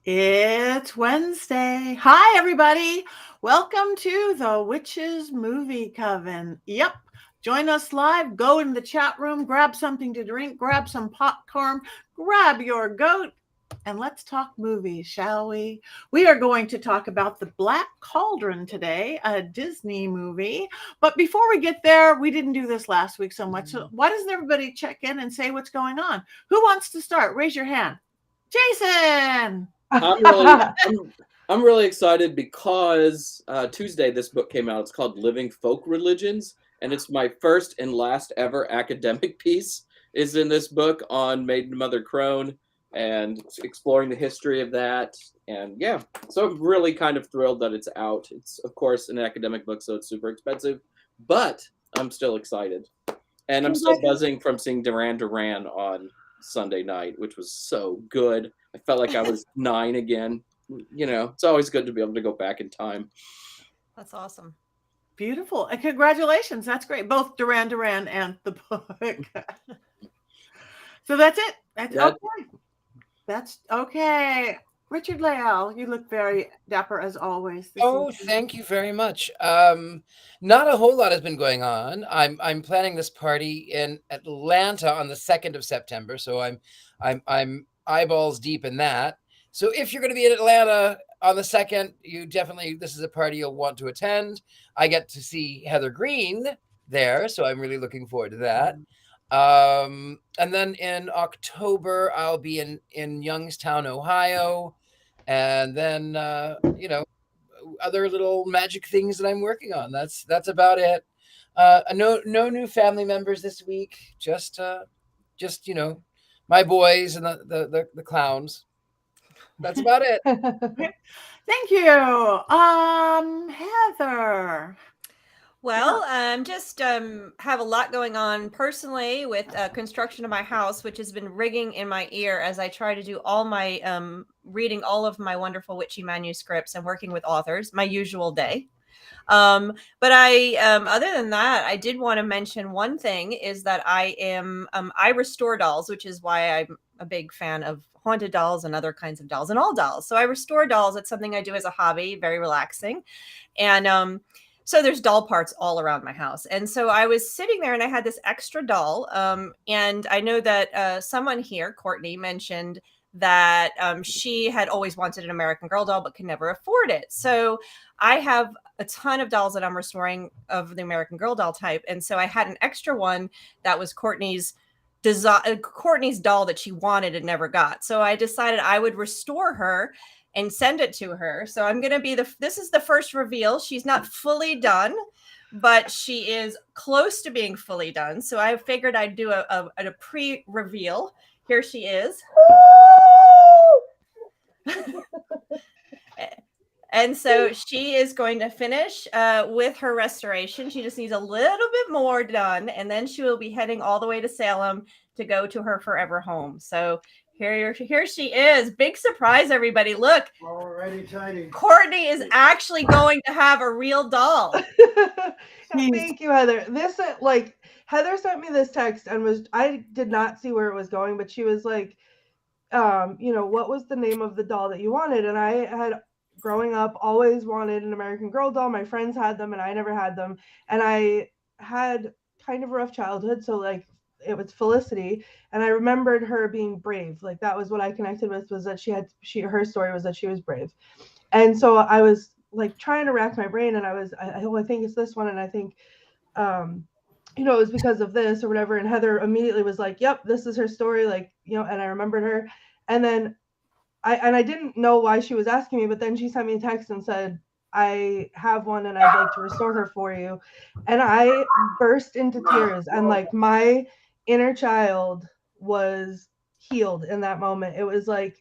It's Wednesday. Hi, everybody. Welcome to the Witches Movie Coven. Yep. Join us live. Go in the chat room, grab something to drink, grab some popcorn, grab your goat, and let's talk movies, shall we? We are going to talk about the Black Cauldron today, a Disney movie. But before we get there, we didn't do this last week so much. So why doesn't everybody check in and say what's going on? Who wants to start? Raise your hand. Jason! I'm really excited because Tuesday this book came out. It's called Living Folk Religions, and it's my first and last ever academic piece is in this book on Maiden Mother Crone and exploring the history of that. And yeah, so I'm really kind of thrilled that it's out. It's of course an academic book, so it's super expensive, but I'm still excited. And I'm still buzzing from seeing Duran Duran on Sunday night, which was so good. I felt like I was 9 again. You know, it's always good to be able to go back in time. That's awesome. Beautiful. And congratulations. That's great. Both Duran Duran and the book. So that's it. That's okay. That's okay. Richard-Lael, you look very dapper as always. Thank you very much. Not a whole lot has been going on. I'm planning this party in Atlanta on the 2nd of September, so I'm eyeballs deep in that. So if you're going to be in Atlanta on the 2nd, this is a party you'll want to attend. I get to see Heather Greene there, so I'm really looking forward to that. And then in October, I'll be in Youngstown, Ohio. And then, other little magic things that I'm working on. That's about it. No new family members this week. Just my boys and the clowns. That's about it. Thank you. Heather. Well, just have a lot going on personally with construction of my house, which has been ringing in my ear as I try to do all my reading all of my wonderful witchy manuscripts and working with authors, my usual day. But I, other than that, I did want to mention one thing is that I restore dolls, which is why I'm a big fan of haunted dolls and other kinds of dolls and all dolls. So I restore dolls. It's something I do as a hobby, very relaxing. And, so there's doll parts all around my house. And so I was sitting there and I had this extra doll. And I know that someone here, Courtney, mentioned that she had always wanted an American Girl doll, but could never afford it. So I have a ton of dolls that I'm restoring of the American Girl doll type. And so I had an extra one that was Courtney's doll that she wanted and never got. So I decided I would restore her and send it to her. So I'm going to be this is the first reveal. She's not fully done, but she is close to being fully done. So I figured I'd do a pre-reveal. Here she is. And so she is going to finish with her restoration. She just needs a little bit more done. And then she will be heading all the way to Salem to go to her forever home. So here she is. Big surprise, everybody. Look. Already tidy. Courtney is actually going to have a real doll. Thank you, Heather. This Heather sent me this text and I did not see where it was going, but she was like, what was the name of the doll that you wanted? And I had, growing up, always wanted an American Girl doll. My friends had them and I never had them. And I had kind of a rough childhood. So it was Felicity, and I remembered her being brave. Like that was what I connected with, was that her story was that she was brave. And so I was like trying to rack my brain, and I think it's this one, and I think it was because of this or whatever. And Heather immediately was like, yep, this is her story, and I remembered her. And then I didn't know why she was asking me, but then she sent me a text and said, I have one and I'd like to restore her for you. And I burst into tears, and my inner child was healed in that moment. It was I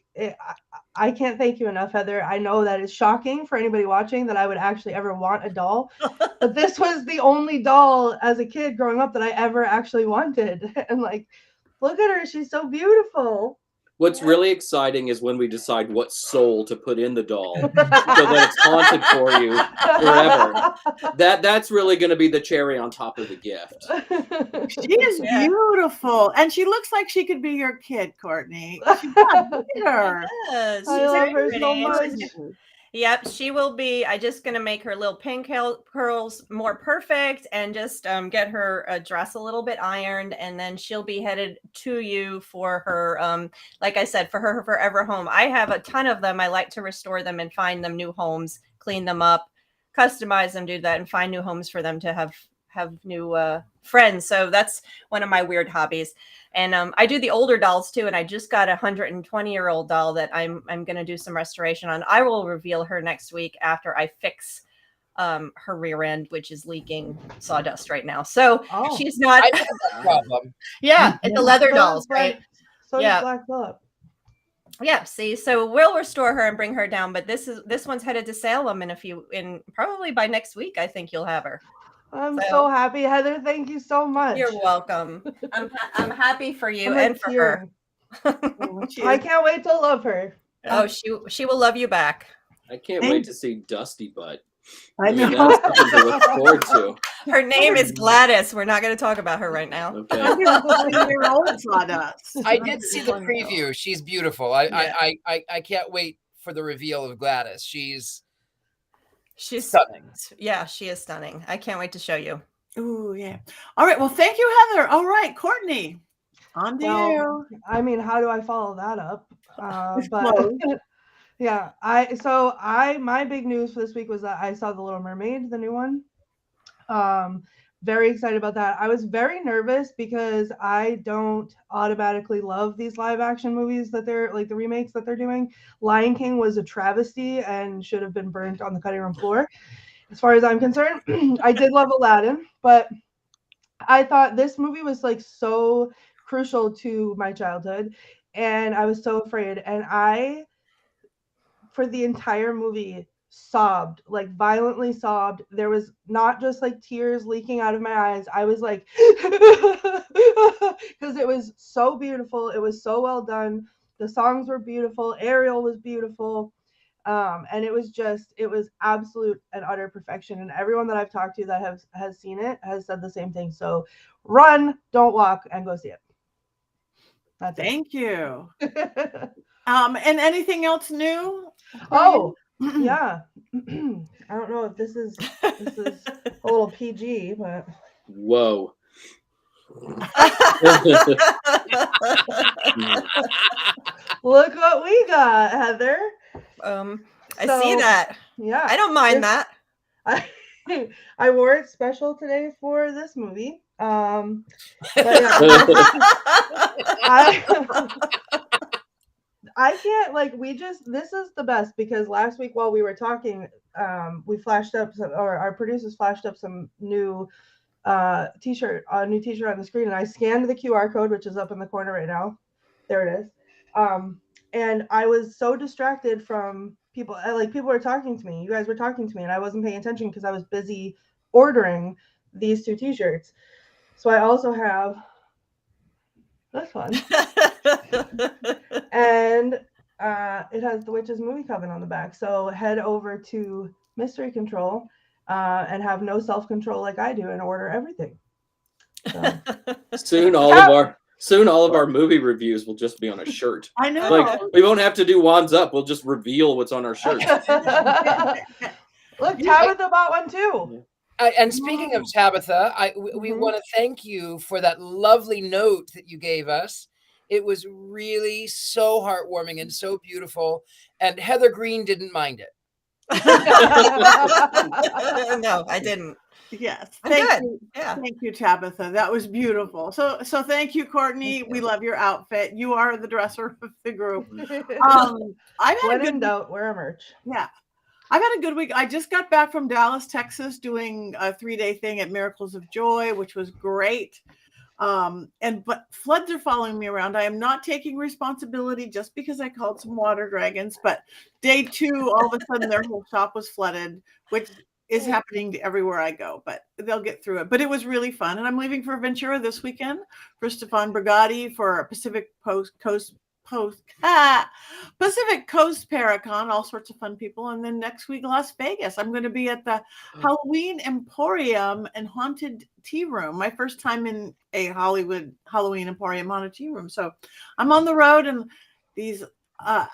can't thank you enough, Heather. I know that is shocking for anybody watching that I would actually ever want a doll, but this was the only doll as a kid growing up that I ever actually wanted. And look at her. She's so beautiful. What's really exciting is when we decide what soul to put in the doll so that it's haunted for you forever. That's really going to be the cherry on top of the gift. She is beautiful, and she looks like she could be your kid, Courtney. She's not her. Yes, I she's love very her so pretty. much. Yep, she will be. I just gonna make her little pink curls more perfect and just get her dress a little bit ironed, and then she'll be headed to you for her like I said, for her forever home. I have a ton of them. I like to restore them and find them new homes, clean them up, customize them, do that, and find new homes for them to have new friends. So that's one of my weird hobbies. And I do the older dolls too. And I just got a 120-year-old doll that I'm going to do some restoration on. I will reveal her next week after I fix her rear end, which is leaking sawdust right now. So she's not. I have that problem. Yeah, it's the leather dolls, right? So does Black Phillip. Yeah, see, so we'll restore her and bring her down. But this one's headed to Salem in probably by next week. I think you'll have her. I'm so happy, Heather. Thank you so much. You're welcome. I'm happy for you and for her. I can't wait to love her. Oh, she will love you back. I can't wait to see Dusty Butt. I know. That's something to look forward to. Her name is Gladys. We're not going to talk about her right now. Okay. I did see the preview. She's beautiful. I can't wait for the reveal of Gladys. She's stunning. Yeah, she is stunning. I can't wait to show you. Oh, yeah. All right. Well, thank you, Heather. All right, Courtney, on to you. I mean, how do I follow that up? But yeah, my big news for this week was that I saw The Little Mermaid, the new one. Very excited about that. I was very nervous because I don't automatically love these live action movies that they're like the remakes that they're doing. Lion King was a travesty and should have been burnt on the cutting room floor. As far as I'm concerned, I did love Aladdin, but I thought this movie was like so crucial to my childhood and I was so afraid. And for the entire movie, sobbed, like violently sobbed. There was not just like tears leaking out of my eyes. I was like, because it was so beautiful. It was so well done. The songs were beautiful. Ariel was beautiful. And it was absolute and utter perfection. And everyone that I've talked to that has seen it has said the same thing. So run, don't walk, and go see it. Thank you. And anything else new? Oh, yeah. I don't know if this is a little PG, but whoa. Look what we got, Heather. I see that. Yeah. I don't mind that. I wore it special today for this movie. But yeah. I can't this is the best because last week while we were talking, we flashed up our producers flashed up some new t-shirt on the screen, and I scanned the QR code, which is up in the corner right now. There it is. And I was so distracted from people. People were talking to me. You guys were talking to me, and I wasn't paying attention because I was busy ordering these two t-shirts. So I also have this one. And it has the Witches Movie Coven on the back. So head over to Mystery Control and have no self-control like I do and order everything. So. Soon all of our movie reviews will just be on a shirt. I know. Like we won't have to do wands up. We'll just reveal what's on our shirt. Look, Tabitha bought one too. And speaking of Tabitha, we want to thank you for that lovely note that you gave us. It was really so heartwarming and so beautiful. And Heather Greene didn't mind it. No, I didn't. Yes. Thank you. Yeah. Thank you, Tabitha. That was beautiful. So thank you, Courtney. We love your outfit. You are the dresser of the group. I've had when in doubt, wear a merch. Yeah. I've had a good week. I just got back from Dallas, Texas, doing a 3-day thing at Miracles of Joy, which was great. But floods are following me around. I am not taking responsibility just because I called some water dragons, but day 2, all of a sudden their whole shop was flooded, which is happening to everywhere I go, but they'll get through it. But it was really fun. And I'm leaving for Ventura this weekend for Stefan Brigatti for a Pacific Coast Pacific Coast Paracon, all sorts of fun people. And then next week, Las Vegas. I'm going to be at the Halloween Emporium and Haunted Tea Room. My first time in a Hollywood Halloween Emporium Haunted Tea Room. So I'm on the road, and these, I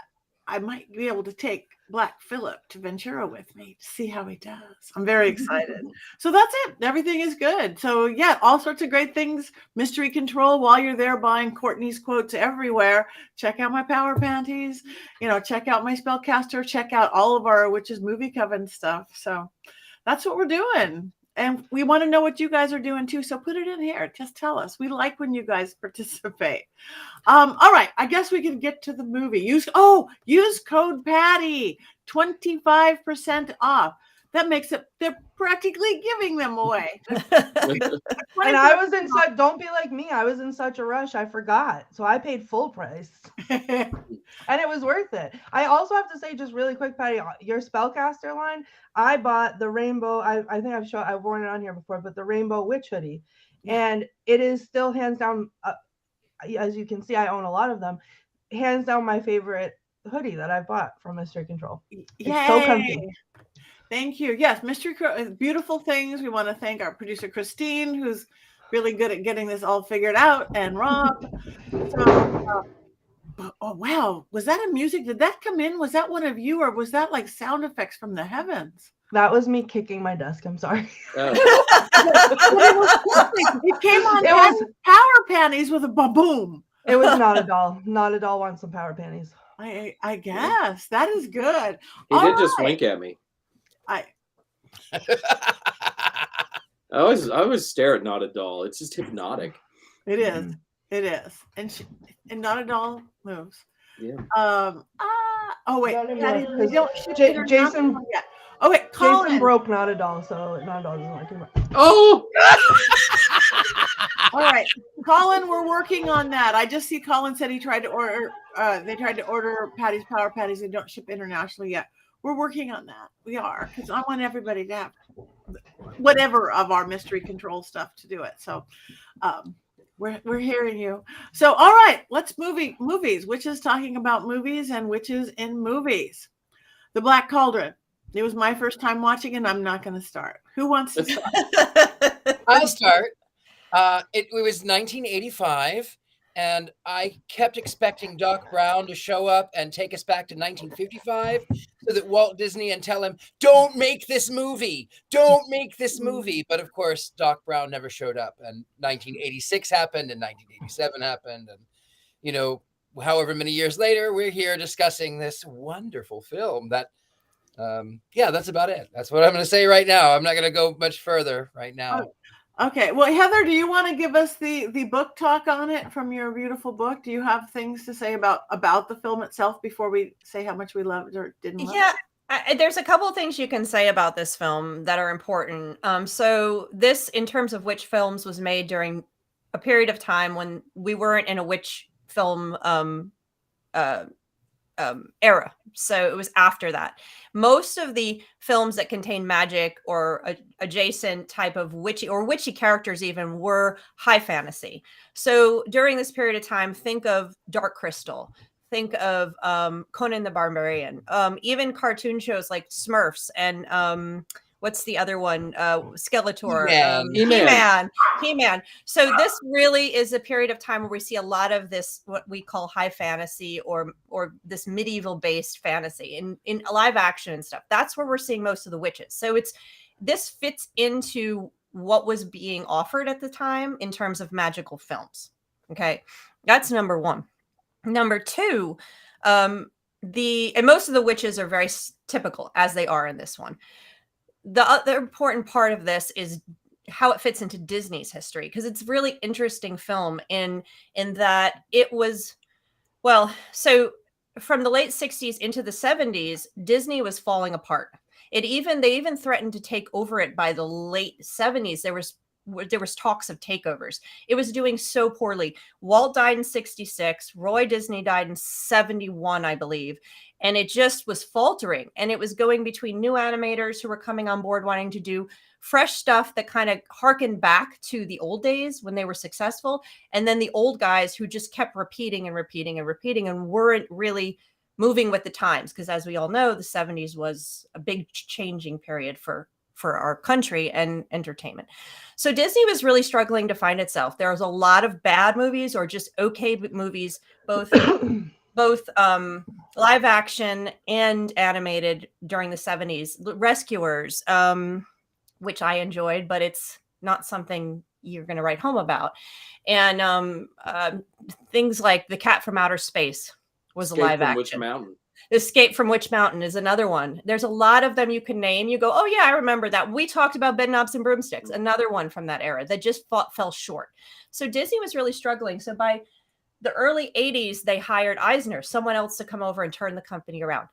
might be able to take Black Phillip to Ventura with me to see how he does. I'm very excited. So that's it. Everything is good. So yeah, all sorts of great things. Mystery Control while you're there, buying Courtney's quotes everywhere. Check out my power panties. Check out my spellcaster. Check out all of our Witches Movie Coven stuff. So that's what we're doing. And we want to know what you guys are doing too. So put it in here. Just tell us. We like when you guys participate. All right. I guess we can get to the movie. Use code Patti, 25% off. That makes it, they're practically giving them away. And I was in such, don't be like me. I was in such a rush. I forgot. So I paid full price. And it was worth it. I also have to say, just really quick, Patti, your spellcaster line, I bought the rainbow. I think I've worn it on here before, but the rainbow witch hoodie. And it is still hands down, as you can see, I own a lot of them. Hands down my favorite hoodie that I've bought from Mystery Control. It's so comfy. Thank you. Yes, Mystery beautiful things. We want to thank our producer Christine, who's really good at getting this all figured out, and Rob. So, oh wow, was that a music? Did that come in? Was that one of you, or was that like sound effects from the heavens? That was me kicking my desk. I'm sorry. It came on. It was power panties with a boom. It was not a doll. Not a doll wants some power panties. I guess that is good. He did just wink at me. I always stare at Not a Doll. It's just hypnotic. It is. It is. And Not a Doll moves. Yeah. Oh wait. Jason. Oh wait. Colin. Jason broke Not a Doll, so Not a Doll doesn't like him. Oh. All right, Colin. We're working on that. I just see Colin said he tried to order. They tried to order Patti's power patties. They don't ship internationally yet. We're working on that. We are, because I want everybody to have whatever of our Mystery Control stuff to do it. So we're hearing you. So all right, let's movies. Witches talking about movies and witches in movies. The Black Cauldron. It was my first time watching, and I'm not going to start. Who wants to start? I'll start. It was 1985. And I kept expecting Doc Brown to show up and take us back to 1955 so that Walt Disney and tell him, don't make this movie. Don't make this movie. But of course, Doc Brown never showed up. And 1986 happened and 1987 happened. And, however many years later, we're here discussing this wonderful film that, that's about it. That's what I'm going to say right now. I'm not going to go much further right now. Okay. Well, Heather, do you want to give us the book talk on it from your beautiful book? Do you have things to say about the film itself before we say how much we loved or didn't love it? Yeah, there's a couple of things you can say about this film that are important. So this, in terms of witch films, was made during a period of time when we weren't in a witch film era. So it was after that. Most of the films that contain magic or adjacent type of witchy characters even were high fantasy. So during this period of time, think of Dark Crystal, think of Conan the Barbarian, even cartoon shows like Smurfs and what's the other one? Skeletor, He-Man. So this really is a period of time where we see a lot of this, what we call high fantasy or this medieval based fantasy in live action and stuff. That's where we're seeing most of the witches. So this fits into what was being offered at the time in terms of magical films. Okay. That's number one. Number two, and most of the witches are very typical as they are in this one. The other important part of this is how it fits into Disney's history, because it's a really interesting film in that it was, so from the late 60s into the 70s, Disney was falling apart. They even threatened to take over it by the late 70s. There was there was talks of takeovers. It was doing so poorly. Walt died in 66. Roy Disney died in 71, I believe. And it just was faltering. And it was going between new animators who were coming on board wanting to do fresh stuff that kind of harkened back to the old days when they were successful. And then the old guys who just kept repeating and repeating and repeating and weren't really moving with the times. Because as we all know, the 70s was a big changing period for our country and entertainment. So Disney was really struggling to find itself. There was a lot of bad movies or just okay movies, both live action and animated during the 70s. Rescuers, which I enjoyed, but it's not something you're going to write home about. And things like The Cat from Outer Space was a live action. Witch Mountain. Escape from Witch Mountain is another one. There's a lot of them you can name. You go, oh yeah, I remember that. We talked about Bed Knobs and Broomsticks, another one from that era that just fell short. So Disney was really struggling. So by the early 80s, they hired Eisner, someone else, to come over and turn the company around.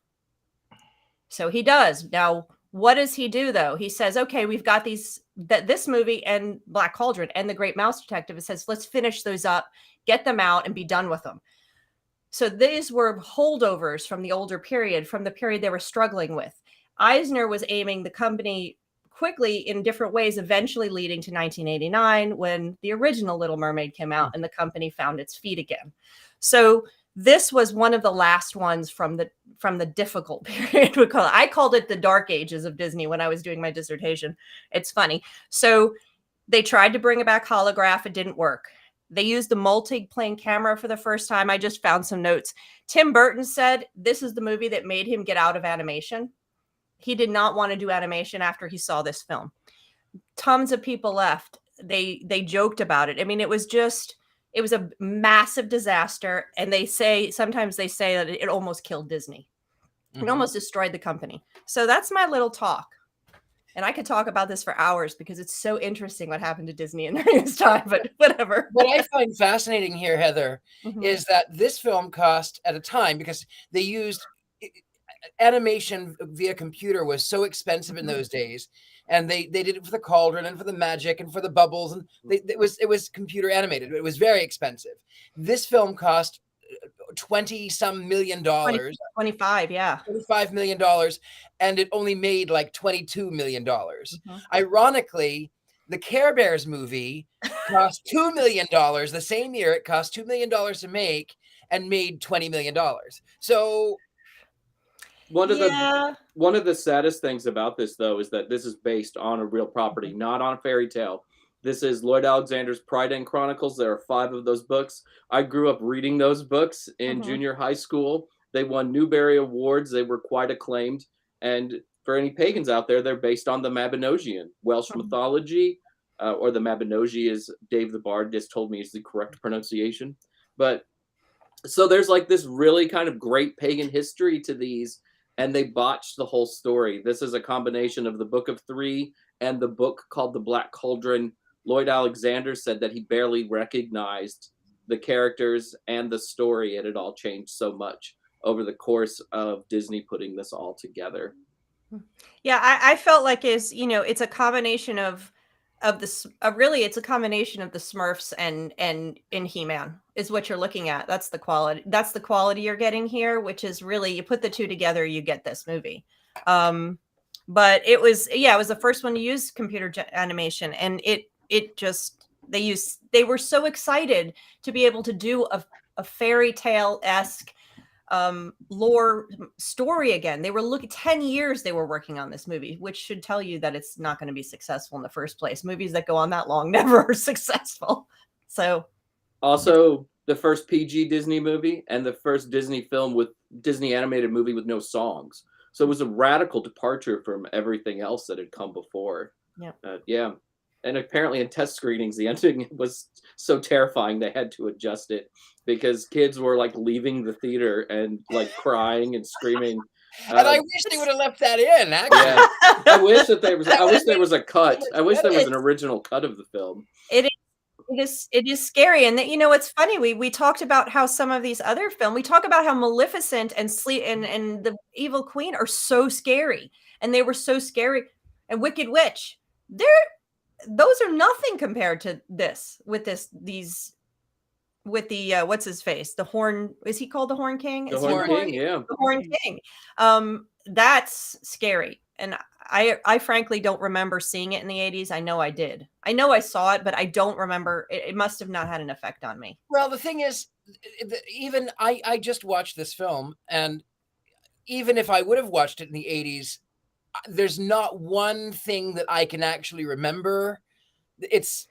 So he does. Now, what does he do though? He says, okay, we've got this movie and Black Cauldron and The Great Mouse Detective. It says, let's finish those up, get them out and be done with them. So these were holdovers from the older period, from the period they were struggling with. Eisner was aiming the company quickly in different ways, eventually leading to 1989 when the original Little Mermaid came out and the company found its feet again. So this was one of the last ones from the difficult period. I called it the dark ages of Disney when I was doing my dissertation. It's funny. So they tried to bring it back holograph. It didn't work. They used the multi-plane camera for the first time. I just found some notes. Tim Burton said this is the movie that made him get out of animation. He did not want to do animation after he saw this film. Tons of people left. They joked about it. I mean, it was a massive disaster. And sometimes they say that it almost killed Disney. It almost destroyed the company. So that's my little talk. And I could talk about this for hours because it's so interesting what happened to Disney in during this time, but whatever. What I find fascinating here, Heather, is that this film cost at a time, because they used animation via computer was so expensive in those days. And they did it for the Cauldron and for the Magic and for the Bubbles. And it was computer animated. It was very expensive. This film cost $20-some million. 25, yeah. $25 million, and it only made like $22 million. Ironically, the Care Bears movie cost $2 million the same year. It cost $2 million to make and made $20 million. So one of the saddest things about this, though, is that this is based on a real property, not on a fairy tale. This is Lloyd Aexander's Pride and Chronicles. There are 5 of those books. I grew up reading those books in junior high school. They won Newbery Awards. They were quite acclaimed. And for any pagans out there, they're based on the Mabinogion, Welsh mythology, or the Mabinogi, as Dave the Bard just told me is the correct pronunciation. But so there's like this really kind of great pagan history to these, and they botched the whole story. This is a combination of the Book of Three and the book called The Black Cauldron. Lloyd Aexander said that he barely recognized the characters and the story. It had all changed so much over the course of Disney putting this all together. Yeah, I felt like it's a combination of it's a combination of the Smurfs and He-Man is what you're looking at. That's the quality you're getting here, which is really, you put the two together, you get this movie. But it was the first one to use computer animation, and they were so excited to be able to do a fairy tale-esque lore story again. They were 10 years they were working on this movie, which should tell you that it's not going to be successful in the first place. Movies that go on that long never are successful. So also the first PG Disney movie and the first Disney animated movie with no songs. So it was a radical departure from everything else that had come before. Yeah. And apparently in test screenings, the ending was so terrifying they had to adjust it because kids were like leaving the theater and like crying and screaming. And I wish they would have left that in. Actually. Yeah, I wish there was a cut. I wish there was an original cut of the film. It is scary. And it's funny. We talked about how some of these other films, we talk about how Maleficent and and the Evil Queen are so scary, and they were so scary. And Wicked Witch, those are nothing compared to this. With the what's his face? The Horn, is he called the Horn King? The Is he Horn King, yeah. The Horn King. That's scary. And I frankly don't remember seeing it in the 80s. I know I did. I know I saw it, but I don't remember. It must have not had an effect on me. Well, the thing is, even I just watched this film, and even if I would have watched it in the 80s, there's not one thing that I can actually remember. It's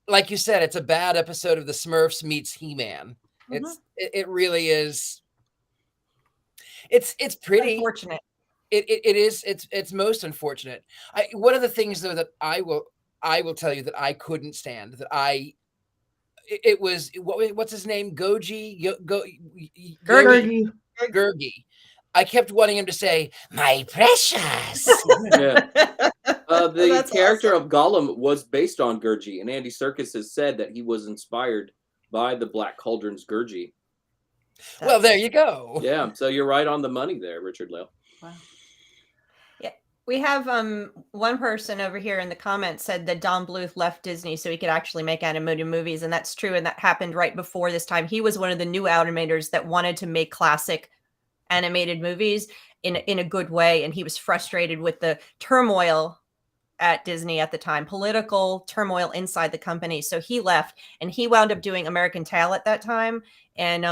like you said, it's a bad episode of the Smurfs meets He-Man. It really is. It's pretty unfortunate. It is. It's most unfortunate. One of the things though that I will tell you that I couldn't stand, that it was what's his name? Gurgi. I kept wanting him to say, "My precious." Yeah. The character of Gollum was based on Gurgi, and Andy Serkis has said that he was inspired by the Black Cauldron's Gurgi. Well, there you go. Yeah, so you're right on the money there, Richard-Lael. Wow. Yeah, we have one person over here in the comments said that Don Bluth left Disney so he could actually make animated movies, and that's true, and that happened right before this time. He was one of the new animators that wanted to make classic animated movies in a good way, and he was frustrated with the turmoil at Disney at the time, political turmoil inside the company. So he left, and he wound up doing American Tail at that time, and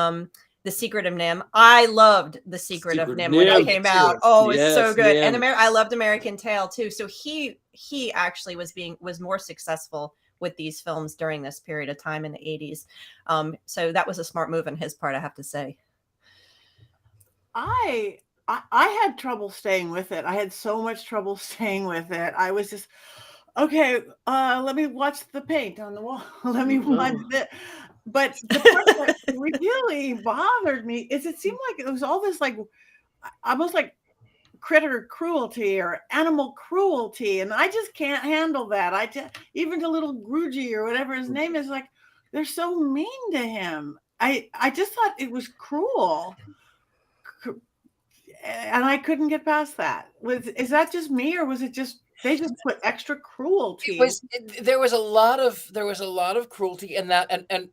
The Secret of Nim. I loved The Secret of Nim when it came out. Oh, it's so good. And I loved American Tail too. So he actually was more successful with these films during this period of time in the 80s. So that was a smart move on his part, I have to say. I had trouble staying with it. I had so much trouble staying with it. I was just, okay, let me watch the paint on the wall. Let me watch it. But the part that really bothered me is it seemed like it was all this like almost like critter cruelty or animal cruelty, and I just can't handle that. Even the little Grugy or whatever his name is, like they're so mean to him. I just thought it was cruel. And I couldn't get past that. Is that just me, or was it just they just put extra cruelty? There was a lot of cruelty in that, and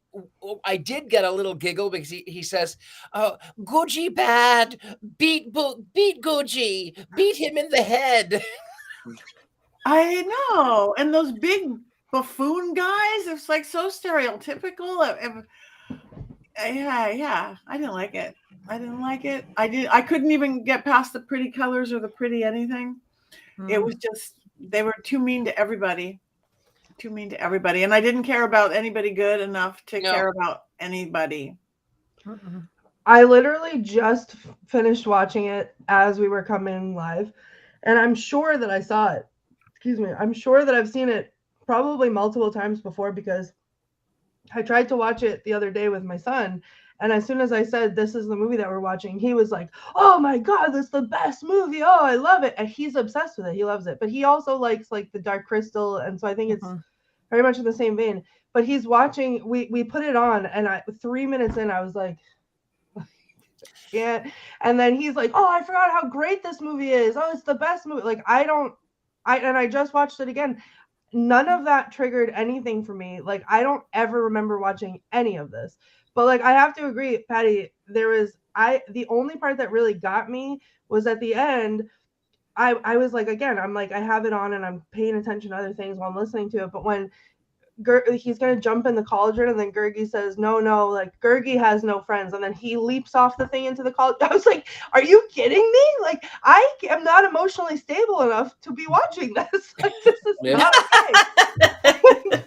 I did get a little giggle because he says, "Oh, Gucci bad, beat Gucci, beat him in the head." I know, and those big buffoon guys. It's like so stereotypical. Yeah, I didn't like it. I couldn't even get past the pretty colors or the pretty anything. It was just, they were too mean to everybody. And I didn't care about anybody good enough to care about anybody. I literally just finished watching it as we were coming live, and I'm sure that I saw it. I'm sure that I've seen it probably multiple times before, because I tried to watch it the other day with my son. And as soon as I said, this is the movie that we're watching, he was like, oh my God, this is the best movie. Oh, I love it. And he's obsessed with it. He loves it. But he also likes like the Dark Crystal. And so I think it's very much in the same vein. But he's watching, we put it on, and 3 minutes in, I was like, yeah. And then he's like, oh, I forgot how great this movie is. Oh, it's the best movie. Like, I just watched it again. None of that triggered anything for me. Like, I don't ever remember watching any of this. But like, I have to agree, Patti, the only part that really got me was at the end. I was like, again, I'm like, I have it on and I'm paying attention to other things while I'm listening to it. But when he's going to jump in the cauldron, and then Gurgi says, no, like Gurgi has no friends. And then he leaps off the thing into the cauldron. I was like, are you kidding me? Like, I am not emotionally stable enough to be watching this. Like, this is not okay.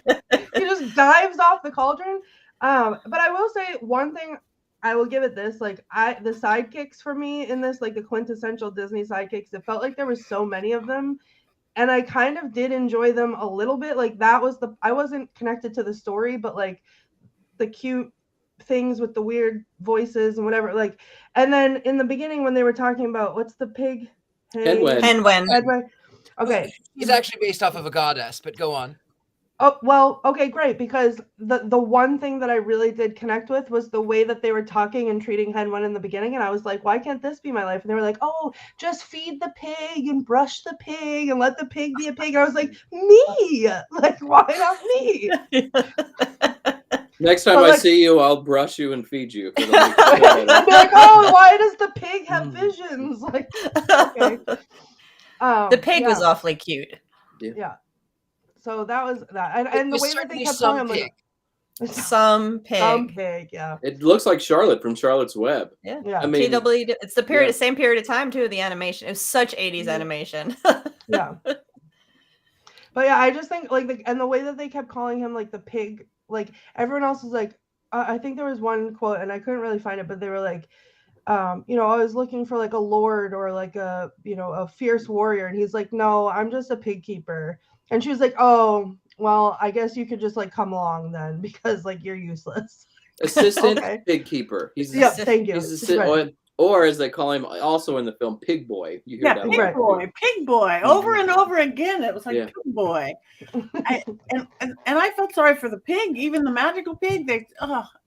He just dives off the cauldron. But I will say one thing, I will give it this, like the sidekicks for me in this, like the quintessential Disney sidekicks, it felt like there were so many of them, and I kind of did enjoy them a little bit. Like I wasn't connected to the story, but like the cute things with the weird voices and whatever, like, and then in the beginning when they were talking about, what's the pig? Henwen. Okay. He's actually based off of a goddess, but go on. Oh, well, okay, great, because the one thing that I really did connect with was the way that they were talking and treating Hen-Wen in the beginning, and I was like, why can't this be my life? And they were like, oh, just feed the pig and brush the pig and let the pig be a pig. And I was like, me? Like, why not me? Next time But, I like- see you, I'll brush you and feed you. It'll make you feel I'd better. be like, oh, why does the pig have visions? Like, okay. The pig yeah, was awfully cute. yeah. So that was that, and the was way that they certainly kept some calling him pig. like Some pig. some pig, yeah, It looks like Charlotte from Charlotte's Web. Yeah. yeah. I mean, TW. It's the period, yeah. same period of time too. The animation. It was such 80s Mhm. animation. Yeah. But yeah, I just think like and the way that they kept calling him like the pig, like everyone else was like, I think there was one quote and I couldn't really find it, but they were like, I was looking for like a lord or like a a fierce warrior, and he's like, no, I'm just a pig keeper. And she was like, oh, well, I guess you could just like come along then because like you're useless. Assistant Okay. pig keeper. He's Yep, thank you. He's a, Right. or as they call him also in the film, Pig Boy. You hear Yeah, that? pig Right. boy, pig boy, over and over again. It was like Yeah. pig boy, and I felt sorry for the pig, even the magical pig.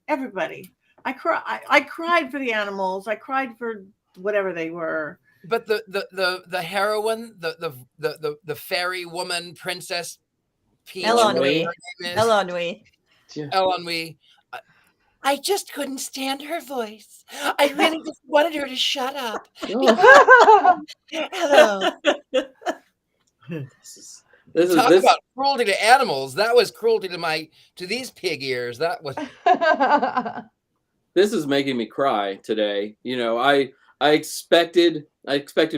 Everybody. I cried for the animals. I cried for whatever they were. But the heroine, the fairy woman, Princess Peach, Elonwy. whatever her name is, Elonwy. Elonwy. I just couldn't stand her voice. I really just wanted her to shut up. Oh, Hello. this Talk is about cruelty to animals. That was cruelty to these pig ears. That was. this is making me cry today. I expected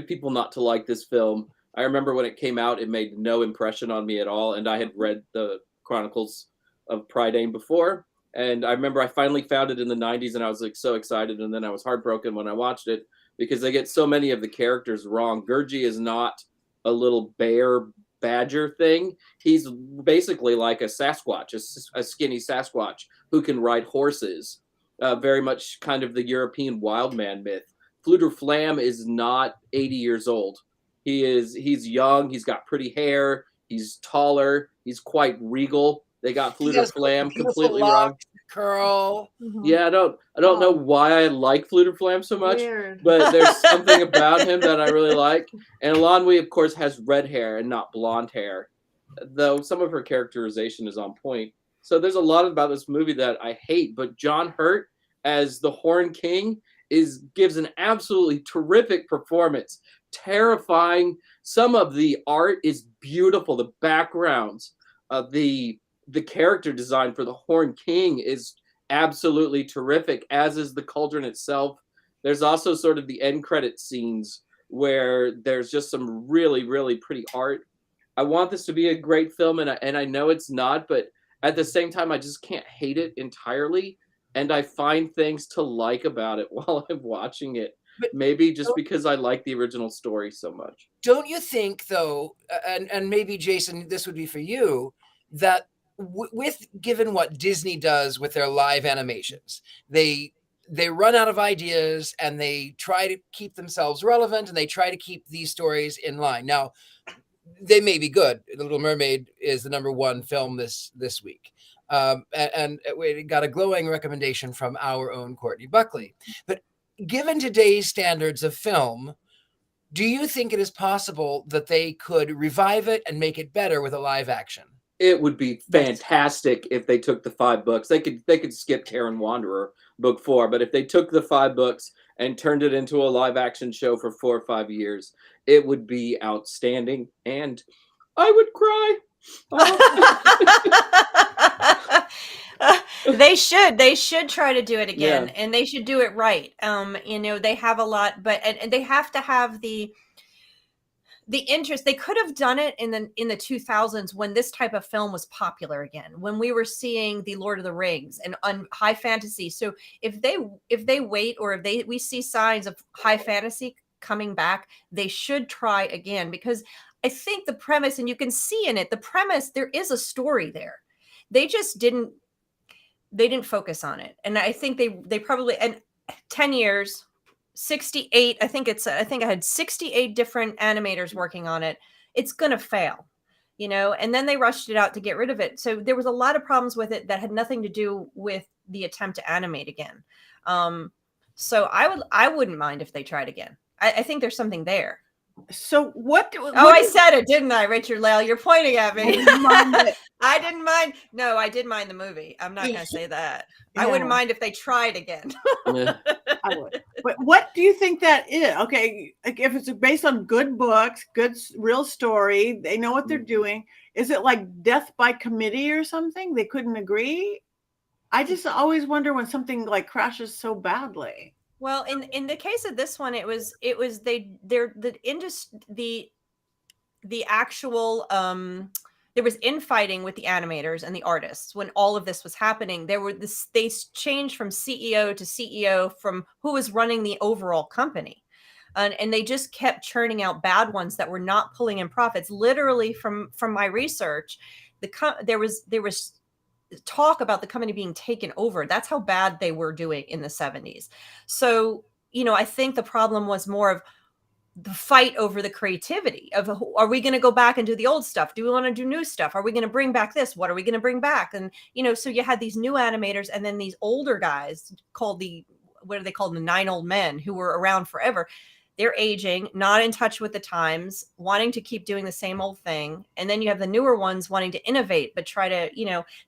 people not to like this film. I remember when it came out, it made no impression on me at all, and I had read the Chronicles of Prydain before. And I remember I finally found it in the 90s and I was like so excited, and then I was heartbroken when I watched it because they get so many of the characters wrong. Gurgi is not a little bear badger thing. He's basically like a Sasquatch, a skinny Sasquatch who can ride horses. Very much kind of the European wild man myth. Fluter Flam is not 80 years old. He's young, he's got pretty hair, he's taller, he's quite regal. They got Fluter Flam completely wrong. Curl. Yeah, I don't know why I like Fluter Flam so much, Weird. but there's something about him that I really like. And Elanwy, of course, has red hair and not blonde hair, though some of her characterization is on point. So there's a lot about this movie that I hate, but John Hurt as the Horn King gives an absolutely terrific performance. Terrifying. Some of the art is beautiful. The backgrounds, the character design for the Horn King is absolutely terrific, as is the cauldron itself. There's also sort of the end credit scenes where there's just some really, really pretty art. I want this to be a great film, and I know it's not, but at the same time, I just can't hate it entirely. And I find things to like about it while I'm watching it. But maybe just because I like the original story so much. Don't you think, though, and maybe, Jason, this would be for you, that with given what Disney does with their live animations, they run out of ideas and they try to keep themselves relevant and they try to keep these stories in line. Now, they may be good. The Little Mermaid is the #1 film this week. And we got a glowing recommendation from our own Courtney Buckley. But given today's standards of film, do you think it is possible that they could revive it and make it better with a live action? It would be fantastic if they took the 5 books. They could skip Karen Wanderer book 4, but if they took the 5 books and turned it into a live action show for 4 or 5 years, it would be outstanding, and I would cry. They should try to do it again, and they should do it right. They have a lot, but and they have to have the interest. They could have done it in the 2000s when this type of film was popular again, when we were seeing the Lord of the Rings and high fantasy. So if they wait, or if we see signs of high fantasy coming back, they should try again, because I think the premise, and you can see in it, the premise, there is a story there. They just didn't focus on it. And I think they probably, and 10 years, 68, I think I had 68 different animators working on it. It's going to fail. and then they rushed it out to get rid of it. So there was a lot of problems with it that had nothing to do with the attempt to animate again. So I wouldn't mind if they tried again. I think there's something there. So what I said it, didn't I, Richard-Lael? You're pointing at me. I didn't mind. No, I did mind the movie. I'm not going to say that. Yeah. I wouldn't mind if they tried again. I would. But what do you think that is? Okay, like if it's based on good books, good real story, they know what they're doing. Is it like death by committee or something? They couldn't agree? I just always wonder when something like crashes so badly. Well, in the case of this one, the actual there was infighting with the animators and the artists when all of this was happening. They changed from CEO to CEO from who was running the overall company, and they just kept churning out bad ones that were not pulling in profits. Literally, from my research, there was talk about the company being taken over. That's how bad they were doing in the 70s. So, I think the problem was more of the fight over the creativity of, are we going to go back and do the old stuff? Do we want to do new stuff? Are we going to bring back this? What are we going to bring back? And, so you had these new animators and then these older guys called what are they called? The 9 old men who were around forever. They're aging, not in touch with the times, wanting to keep doing the same old thing. And then you have the newer ones wanting to innovate, but try to,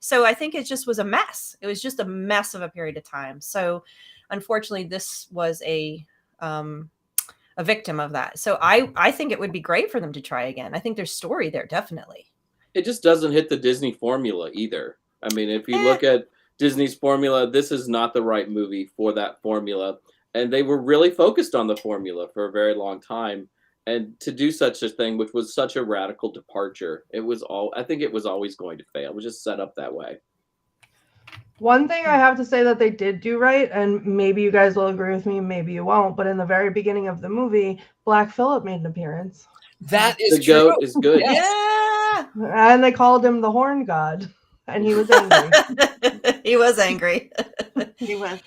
so I think it just was a mess. It was just a mess of a period of time. So unfortunately, this was a victim of that. So I think it would be great for them to try again. I think there's story there, definitely. It just doesn't hit the Disney formula either. I mean, if you look at Disney's formula, this is not the right movie for that formula. And they were really focused on the formula for a very long time. And to do such a thing, which was such a radical departure, I think it was always going to fail. It was just set up that way. One thing I have to say that they did do right, and maybe you guys will agree with me, maybe you won't, but in the very beginning of the movie, Black Phillip made an appearance. That is the true. Goat is good. Yeah. And they called him the Horn God. And he was angry. He was angry. He was.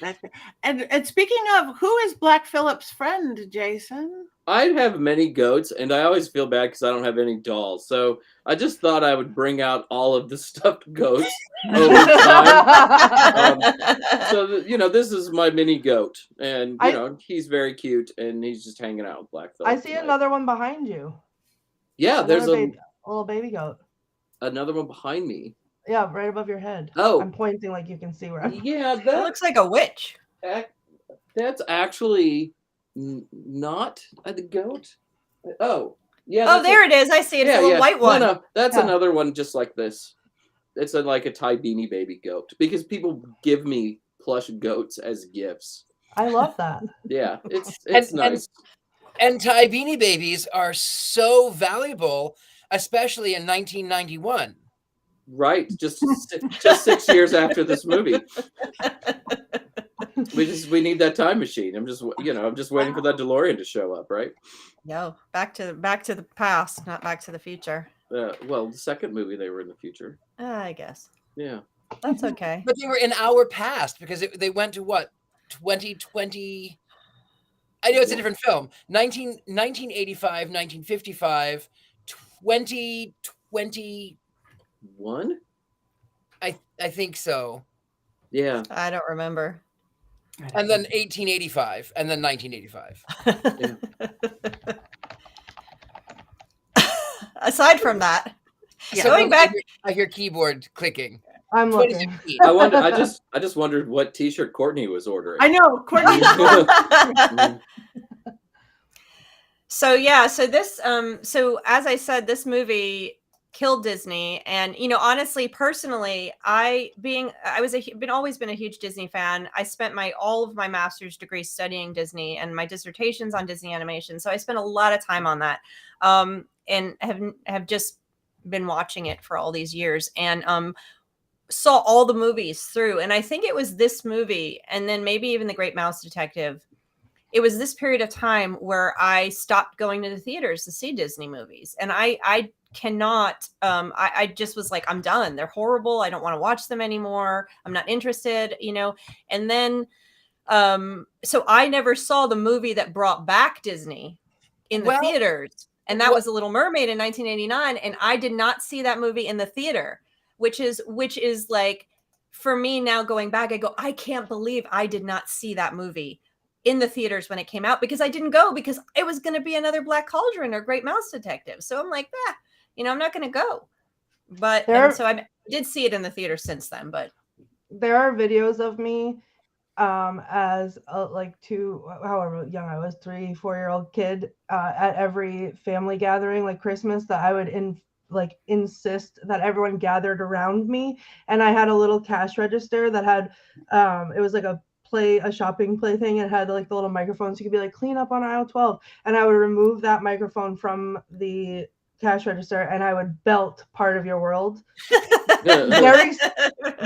And speaking of, who is Black Phillip's friend, Jason? I have many goats, and I always feel bad because I don't have any dolls. So I just thought I would bring out all of the stuffed goats over time. This is my mini goat, and he's very cute, and he's just hanging out with Black Phillip. I see another one behind you. Yeah, there's a little baby goat. Another one behind me. Yeah, right above your head. Oh. I'm pointing like you can see where I'm. Yeah, that looks like a witch. That's actually not the goat. Oh, yeah. Oh, there it is. I see it. It's a little white one. No, that's another one just like this. It's like a Ty Beanie Baby goat because people give me plush goats as gifts. I love that. Yeah, it's nice. And Ty Beanie Babies are so valuable, especially in 1991. Right, just 6 years after this movie. We need that time machine. I'm just waiting for that DeLorean to show up, right? No, back to the past, not back to the future. Well, the second movie they were in the future. I guess. Yeah, that's okay. But they were in our past because they went to what 2020. I know it's a different film. 1985, 1955, 2020. One? I think so. Yeah. I don't remember. And then 1885 and then 1985. Aside from that, so going back, I hear keyboard clicking. I'm looking. I just wondered what T-shirt Courtney was ordering. I know, Courtney. So this so as I said, this movie killed Disney. And honestly, personally, I've always been a huge Disney fan. I spent all of my master's degree studying Disney and my dissertations on Disney animation, so I spent a lot of time on that, and have just been watching it for all these years, and saw all the movies through. And I think it was this movie, and then maybe even The Great Mouse Detective. It was this period of time where I stopped going to the theaters to see Disney movies. And I cannot, I just was like, I'm done. They're horrible. I don't want to watch them anymore. I'm not interested, And then, so I never saw the movie that brought back Disney in the theaters And that was The Little Mermaid in 1989. And I did not see that movie in the theater, which is like, for me now going back, I go, I can't believe I did not see that movie in the theaters when it came out, because I didn't go because it was going to be another Black Cauldron or Great Mouse Detective. So I'm like, I'm not going to go. But so I did see it in the theater since then. But there are videos of me as however young I was, 3-4-year-old kid at every family gathering, like Christmas, that I would insist that everyone gathered around me, and I had a little cash register that had it was like a shopping play thing. It had like the little microphones, so you could be like, clean up on aisle 12, and I would remove that microphone from the cash register and I would belt Part of Your World. very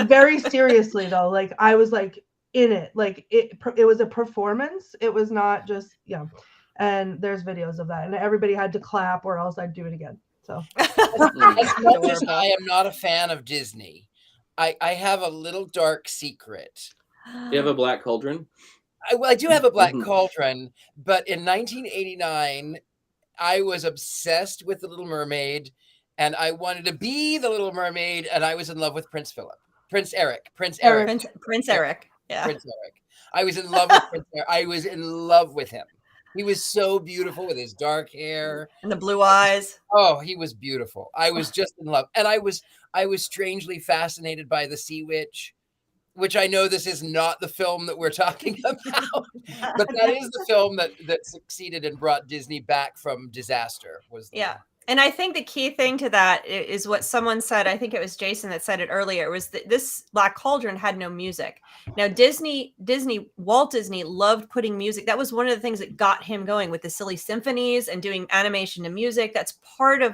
very seriously though, like I was like in it, like it was a performance. It was not just and there's videos of that, and everybody had to clap or else I'd do it again. So as much as I am not a fan of Disney, I have a little dark secret. You have a Black Cauldron? I do have a Black Cauldron, but in 1989, I was obsessed with The Little Mermaid, and I wanted to be the Little Mermaid, and I was in love with Prince Eric. Yeah. Prince Eric. I was in love with Prince Eric. I was in love with him. He was so beautiful with his dark hair and the blue eyes. Oh, he was beautiful. I was just in love, and I was strangely fascinated by the Sea Witch, which I know this is not the film that we're talking about, but that is the film that succeeded and brought Disney back from disaster. And I think the key thing to that is what someone said. I think it was Jason that said it earlier, was that this Black Cauldron had no music. Now, Walt Disney loved putting music. That was one of the things that got him going with the silly symphonies and doing animation to music. That's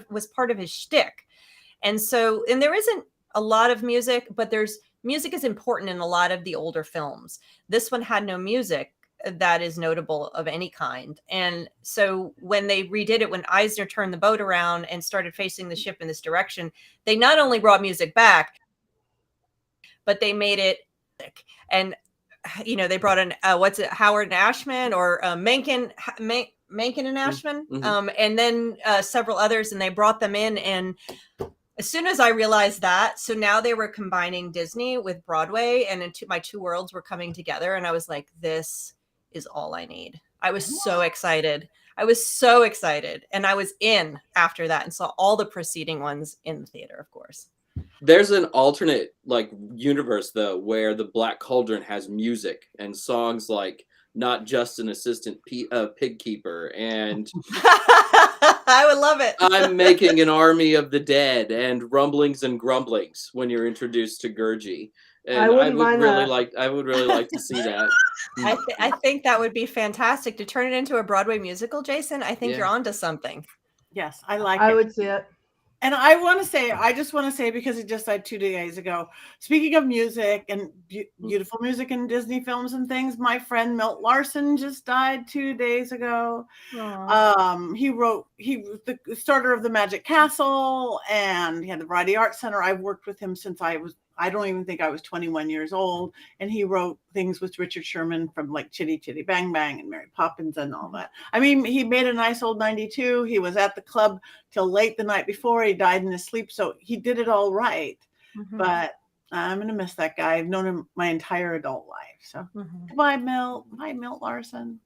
was part of his shtick. And there isn't a lot of music, but music is important in a lot of the older films. This one had no music that is notable of any kind. And so when they redid it, when Eisner turned the boat around and started facing the ship in this direction, they not only brought music back, but they made it, and they brought in Howard and Ashman, or Menken and Ashman, and then several others, and they brought them in. And as soon as I realized that, so now they were combining Disney with Broadway, and my two worlds were coming together, and I was like, this is all I need. I was so excited. And I was in after that and saw all the preceding ones in the theater, of course. There's an alternate universe though, where the Black Cauldron has music and songs like Not Just an Assistant Pig Keeper, and I would love it. I'm Making an Army of the Dead, and Rumblings and Grumblings when you're introduced to Gurgi. And I would really like to see that. I think that would be fantastic to turn it into a Broadway musical, Jason. I think you're onto something. Yes, I would see it. And I just want to say, because it just died 2 days ago, speaking of music and beautiful music in Disney films and things, my friend Milt Larson just died 2 days ago. He was the starter of the Magic Castle, and he had the Variety Arts Center. I've worked with him since I don't even think I was 21 years old. And he wrote things with Richard Sherman from like Chitty Chitty Bang Bang and Mary Poppins and all that. I mean, he made a nice old 92. He was at the club till late the night before. He died in his sleep. So he did it all right. But I'm going to miss that guy. I've known him my entire adult life. So goodbye, Milt. Bye, Milt Larson.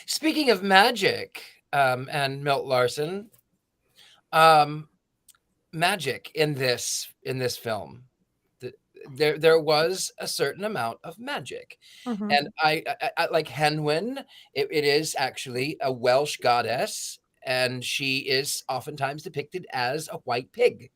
Speaking of magic and Milt Larson, magic in this film. There was a certain amount of magic, and I like Henwen. It is actually a Welsh goddess, and she is oftentimes depicted as a white pig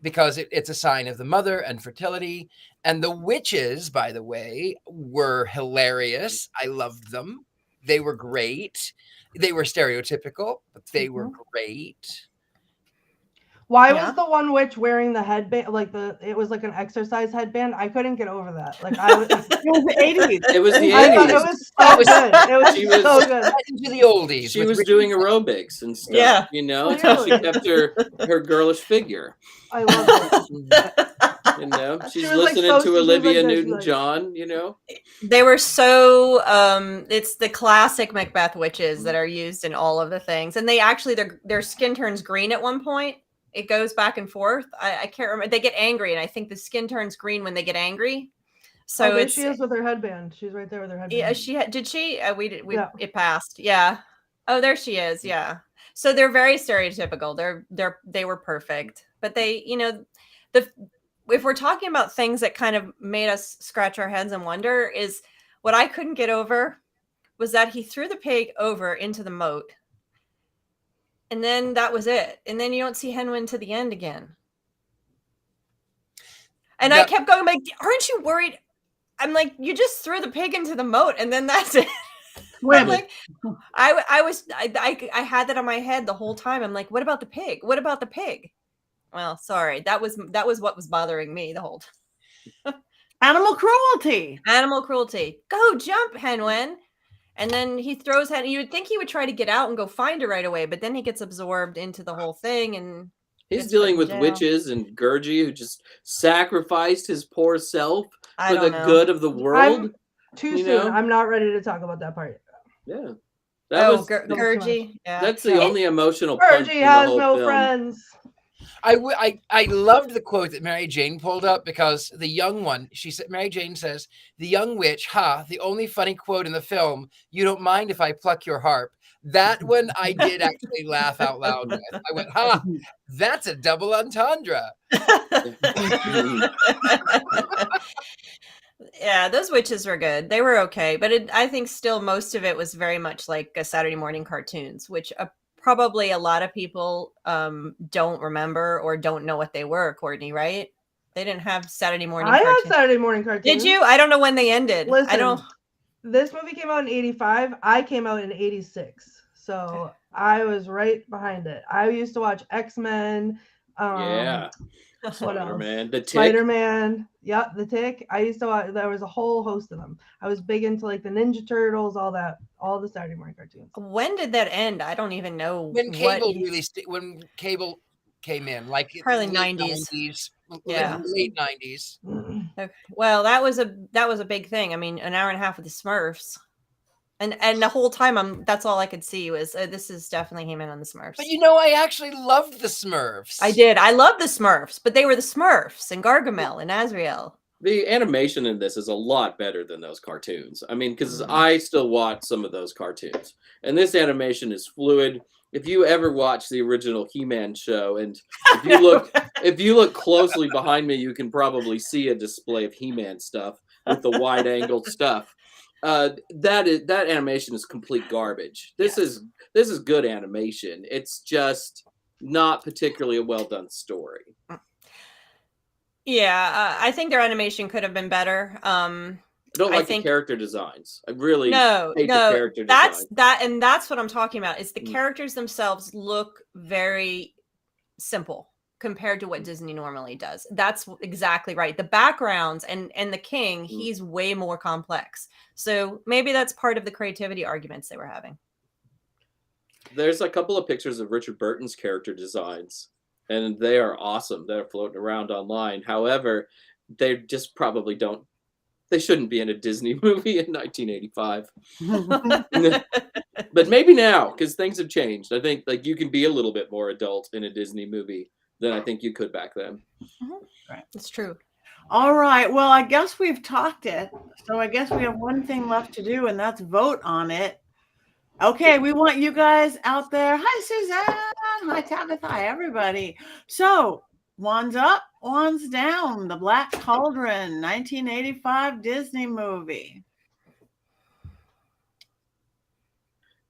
because it's a sign of the mother and fertility. And the witches, by the way, were hilarious. I loved them. They were great. They were stereotypical, but they were great. Why was the one witch wearing the headband? It was like an exercise headband. I couldn't get over that. It was the 80s. It was the 80s. I thought it was so good. It was so good. Into the oldies. She was doing aerobics and stuff. Yeah. That's how she kept her girlish figure. I love it. You know, She she's was, like, listening so- to she was Olivia like this, she's Newton-John. You know, They were so it's the classic Macbeth witches that are used in all of the things. And they actually their skin turns green at one point. It goes back and forth. I can't remember. They get angry, and I think the skin turns green when they get angry. So there it's she is with her headband. She's right there with her headband. yeah, did she? We Yeah. it passed. Yeah. Oh, there she is. Yeah. So they're very stereotypical. They were perfect. But they, you know, if we're talking about things that kind of made us scratch our heads and wonder, is what I couldn't get over was that he threw the pig over into the moat. And then that was it. And then you don't see Henwin to the end again. And I kept going like, aren't you worried? I'm like, you just threw the pig into the moat and then that's it. I'm like, I had that on my head the whole time. I'm like, what about the pig? What about the pig? Well, sorry. That was what was bothering me the whole time. Animal cruelty. Animal cruelty. Go jump, Henwin. And then he throws Hen. You would think he would try to get out and go find her right away, but then he gets absorbed into the whole thing and he's dealing with witches and Gurgi who just sacrificed his poor self for the good of the world. Too soon. I'm not ready to talk about that part. Yeah. Gurgi. Yeah. That's the only emotional punch Gurgi in the has whole no film. friends. I loved the quote that Mary Jane pulled up because the young one, Mary Jane says, the young witch, the only funny quote in the film, you don't mind if I pluck your harp. That one I did actually laugh out loud with. I went, that's a double entendre. Yeah, those witches were good. They were okay. But I think still most of it was very much like a Saturday morning cartoons, which probably a lot of people don't remember or don't know what they were, Courtney, right? They didn't have Saturday morning cartoons. I had Saturday morning cartoons. Did you? I don't know when they ended. Listen, I don't. This movie came out in 85. I came out in 86. So I was right behind it. I used to watch X-Men. Yeah. What else? The Tick. Spider-Man. Yep, The Tick. I used to watch, there was a whole host of them. I was big into like the Ninja Turtles, all the Saturday morning cartoons. When did that end? I don't even know. When cable when cable came in, like probably late 90s. Yeah, late 90s. Okay. Well, that was a big thing. I mean, an hour and a half with the Smurfs. And the whole time that's all I could see was this is definitely him in on the Smurfs. But you know, I actually loved the Smurfs. I did. I loved the Smurfs, but they were the Smurfs and Gargamel and Azrael. The animation in this is a lot better than those cartoons. I mean, because I still watch some of those cartoons, and this animation is fluid. If you ever watch the original He-Man show, and if you look closely behind me, you can probably see a display of He-Man stuff with the wide-angled stuff. That animation is complete garbage. This is good animation. It's just not particularly a well done story. Yeah, I think their animation could have been better. I don't like the character designs. I really hate the character designs. Design. That's what I'm talking about. Is the characters themselves look very simple compared to what Disney normally does. That's exactly right. The backgrounds and the king, he's way more complex. So maybe that's part of the creativity arguments they were having. There's a couple of pictures of Richard Burton's character designs, and they are awesome. They're floating around online. However, they just probably don't. They shouldn't be in a Disney movie in 1985. But maybe now, because things have changed. I think like you can be a little bit more adult in a Disney movie than I think you could back then. Right. It's true. All right. Well, I guess we've talked it. So I guess we have one thing left to do, and that's vote on it. Okay, we want you guys out there. Hi, Suzanne. Hi, Tabitha. Hi, everybody. So, wands up, wands down. The Black Cauldron, 1985 Disney movie.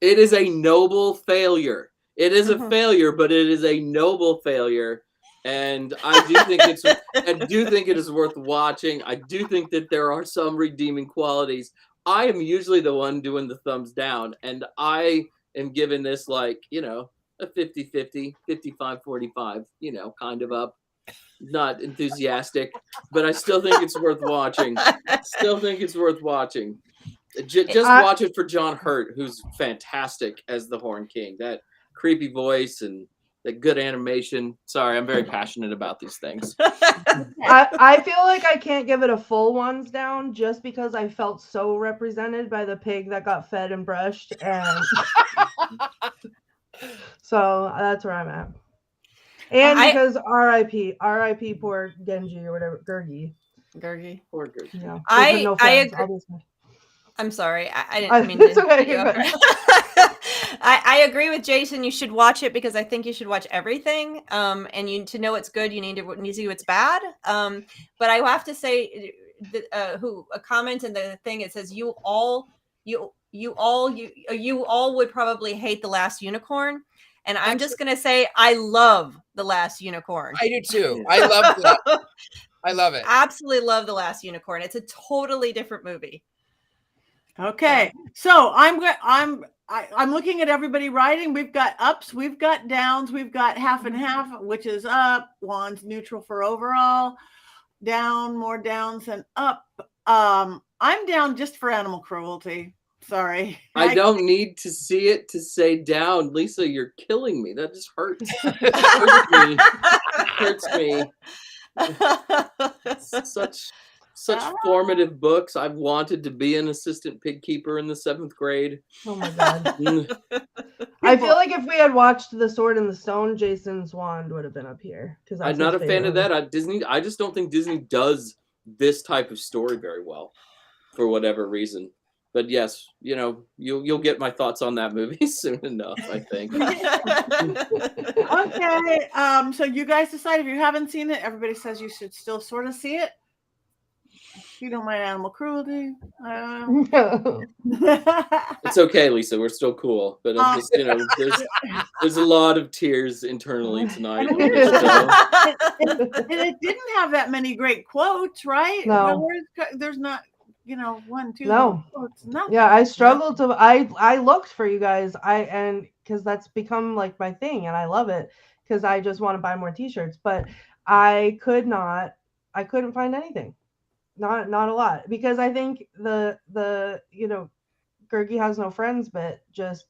It is a noble failure. It is a failure, but it is a noble failure. And I do think it is worth watching. I do think that there are some redeeming qualities. I am usually the one doing the thumbs down, and I am giving this like, a 50-50, 55-45, kind of up. Not enthusiastic, but I still think it's worth watching. Just watch it for John Hurt, who's fantastic as the Horn King. That creepy voice, and that good animation. Sorry, I'm very passionate about these things. I feel like I can't give it a full ones down just because I felt so represented by the pig that got fed and brushed, and so that's where I'm at. And because R.I.P. poor Genji or whatever, Gurgi. Poor Gurgi. Yeah, I agree. obviously. I'm sorry. I didn't mean to. Okay, I agree with Jason. You should watch it because I think you should watch everything. And to know it's good, you need to see what's bad. But I have to say, a comment in the thing, it says you all would probably hate The Last Unicorn. And I'm just gonna say I love The Last Unicorn. I do too. I love that. I love it. Absolutely love The Last Unicorn. It's a totally different movie. Okay, so I'm looking at everybody writing. We've got ups, we've got downs, we've got half and half, which is up. Juan's neutral for overall. Down, more downs than up. I'm down just for animal cruelty. Sorry. I don't need to see it to say down. Lisa, you're killing me. That just hurts. Hurts me. Such formative books. I've wanted to be an assistant pig keeper in the 7th grade. Oh my god. I feel like if we had watched The Sword in the Stone, Jason's wand would have been up here. Because I'm not a fan of that. I just don't think Disney does this type of story very well, for whatever reason. But yes, you'll get my thoughts on that movie soon enough, I think. Okay. So you guys decide. If you haven't seen it, everybody says you should still sort of see it. If you don't mind animal cruelty. It's okay, Lisa. We're still cool. But I'm just, there's a lot of tears internally tonight. And it didn't have that many great quotes, right? No. There's not, 1, 2 No. quotes. Nothing. Yeah, I struggled to. I looked for you guys. Because that's become like my thing, and I love it because I just want to buy more T-shirts. But I couldn't find anything. Not a lot, because I think the Gurgi has no friends bit just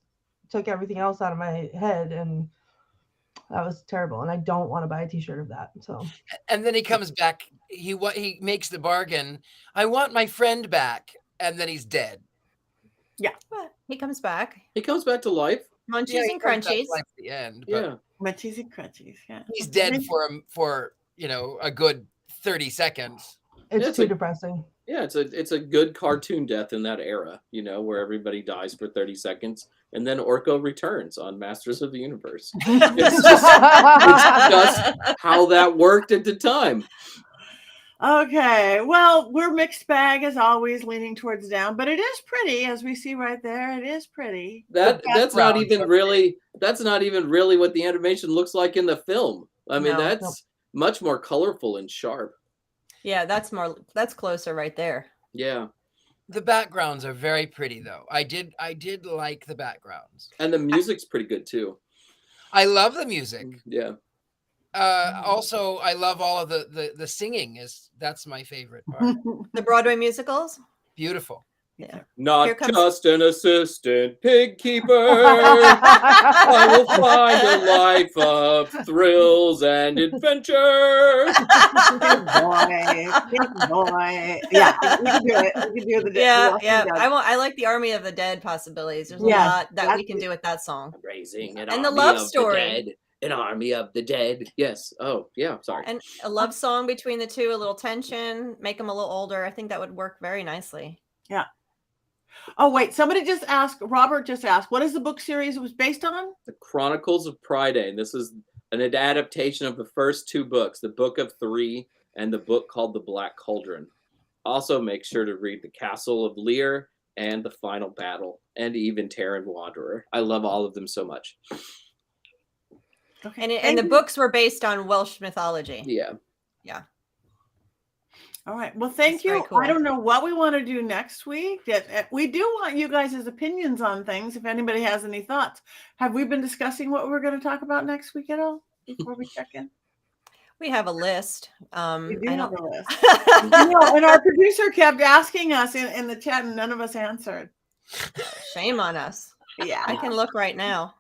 took everything else out of my head, and that was terrible. And I don't want to buy a T-shirt of that. So. And then he comes back. He makes the bargain. I want my friend back, and then he's dead. Yeah, he comes back. He comes back to life. Munchies and crunchies. At the end. Yeah, munchies and crunchies. Yeah, he's dead for a good 30 seconds. It's too depressing. Yeah, it's a good cartoon death in that era, where everybody dies for 30 seconds, and then Orko returns on Masters of the Universe. It's just how that worked at the time. Okay, well, we're mixed bag as always, leaning towards down, but it is pretty, as we see right there. It is pretty. That's not even really what the animation looks like in the film. I mean, that's much more colorful and sharp. Yeah, that's closer right there. Yeah. The backgrounds are very pretty though. I did like the backgrounds. And the music's pretty good too. I love the music. Yeah. Also I love all of the singing that's my favorite part. The Broadway musicals? Beautiful. Yeah. Not just an assistant pig keeper. I will find a life of thrills and adventure. Big boy. Yeah, we can do it. We can do the yeah. I like the Army of the Dead possibilities. There's a lot that we can do with that song. Raising an and army the love of story. The dead. An army of the dead. Yes. Oh, yeah. Sorry. And a love song between the two, a little tension, make them a little older. I think that would work very nicely. Yeah. Oh, wait. Somebody just asked, Robert just asked, what is the book series it was based on? The Chronicles of Pryday. And this is an adaptation of the first 2 books, the Book of 3 and the book called The Black Cauldron. Also, make sure to read The Castle of Lear and The Final Battle and even Terran Wanderer. I love all of them so much. Okay. And the books were based on Welsh mythology. Yeah. Yeah. All right. Well, thank you. Cool. I don't know what we want to do next week. We do want you guys' opinions on things. If anybody has any thoughts, have we been discussing what we're going to talk about next week at all before we check in? We have a list. We do have a list. And our producer kept asking us in the chat, and none of us answered. Shame on us. Yeah. I can look right now.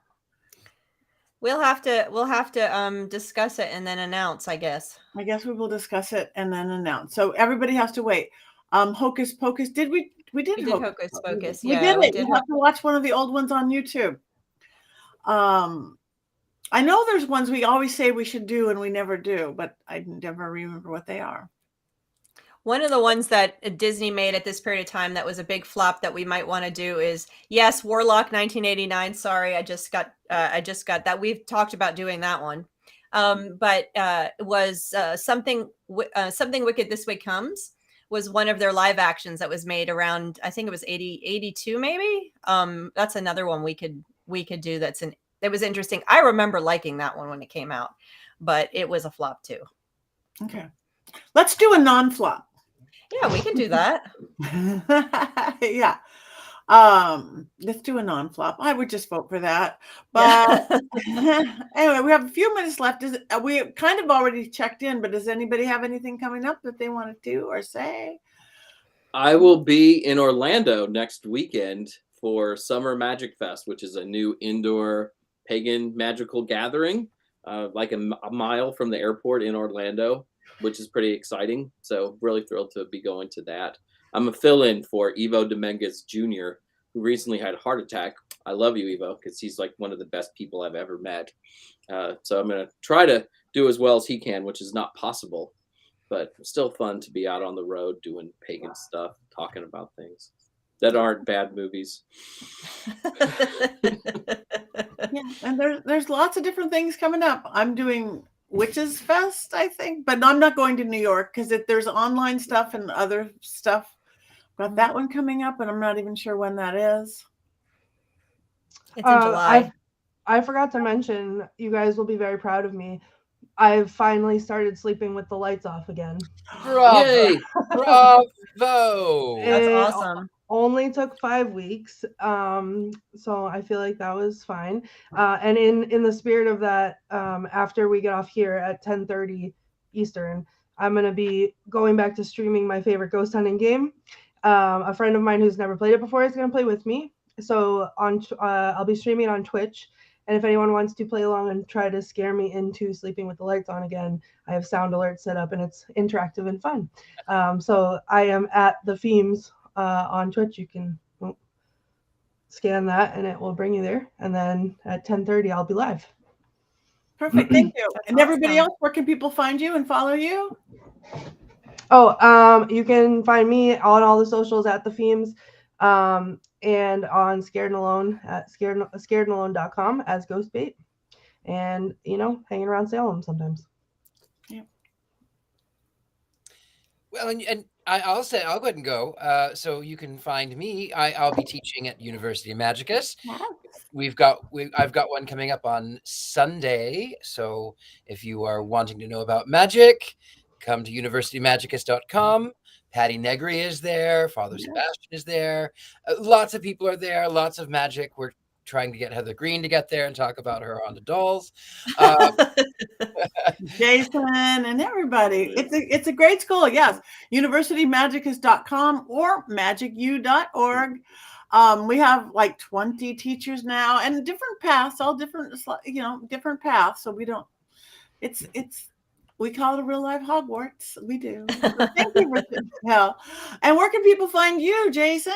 We'll have to discuss it and then announce, I guess. I guess we will discuss it and then announce. So everybody has to wait. Hocus Pocus. We did We did Hocus Pocus. We did it. You have to watch one of the old ones on YouTube. I know there's ones we always say we should do and we never do, but I never remember what they are. One of the ones that Disney made at this period of time that was a big flop that we might want to do is, yes, Warlock 1989. Sorry, I just got that. We've talked about doing that one. But it was something Wicked This Way Comes was one of their live actions that was made around, I think it was 82 maybe. That's another one we could do. It was interesting. I remember liking that one when it came out, but it was a flop too. Okay. Let's do a non-flop. Yeah, we can do that. Yeah. Let's do a non-flop. I would just vote for that. But anyway, we have a few minutes left. We kind of already checked in, but does anybody have anything coming up that they want to do or say? I will be in Orlando next weekend for Summer Magic Fest, which is a new indoor pagan magical gathering, like a mile from the airport in Orlando, which is pretty exciting. So really thrilled to be going to that. I'm a fill-in for Ivo Dominguez Jr., who recently had a heart attack. I love you, Ivo, because he's like one of the best people I've ever met. So I'm going to try to do as well as he can, which is not possible, but still fun to be out on the road doing pagan stuff, talking about things that aren't bad movies. Yeah, and there's lots of different things coming up. I'm doing Witches Fest, I think, but I'm not going to New York because there's online stuff and other stuff. Got that one coming up, and I'm not even sure when that is. It's in July. I forgot to mention, you guys will be very proud of me. I've finally started sleeping with the lights off again. Bravo! Yay! Bravo! That's awesome. Only took 5 weeks, so I feel like that was fine. And in the spirit of that, after we get off here at 10:30 Eastern, I'm going to be going back to streaming my favorite ghost hunting game. A friend of mine who's never played it before is going to play with me. So I'll be streaming on Twitch. And if anyone wants to play along and try to scare me into sleeping with the lights on again, I have sound alerts set up and it's interactive and fun. So I am at the Themes on Twitch. You can scan that and it will bring you there. And then at 10:30, I'll be live. Perfect. Thank you. And everybody else, where can people find you and follow you? Oh, you can find me on all the socials at the Themes. And on Scared and Alone at scaredandalone.com as Ghostbait, and hanging around Salem sometimes. Yeah. Well, and I'll go ahead and go. So you can find me. I'll be teaching at University of Magicus. I've got one coming up on Sunday. So if you are wanting to know about magic, come to universitymagicus.com. Patti Negri is there. Father Sebastian is there. Lots of people are there. Lots of magic. We're trying to get Heather Greene to get there and talk about her on the dolls. Jason and everybody. It's a great school. Yes. universitymagicus.com or magicu.org. We have like 20 teachers now and different paths, all different, different paths. So we don't, we call it a real life Hogwarts. We do. So thank you for hell. And where can people find you, Jason?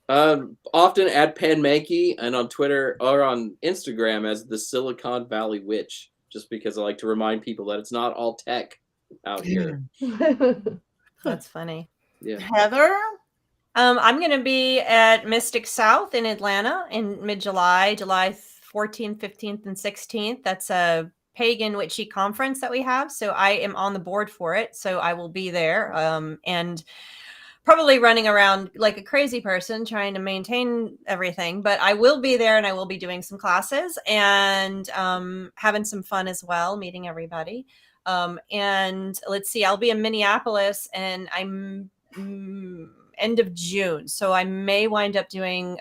Often at Mankey and on Twitter or on Instagram as the Silicon Valley Witch, just because I like to remind people that it's not all tech out here. That's funny. Yeah. Heather? I'm going to be at Mystic South in Atlanta in mid-July, July 14th, 15th, and 16th. That's a pagan witchy conference that we have. So I am on the board for it. So I will be there and probably running around like a crazy person trying to maintain everything. But I will be there and I will be doing some classes and having some fun as well, meeting everybody. And let's see, I'll be in Minneapolis and I'm end of June. So I may wind up doing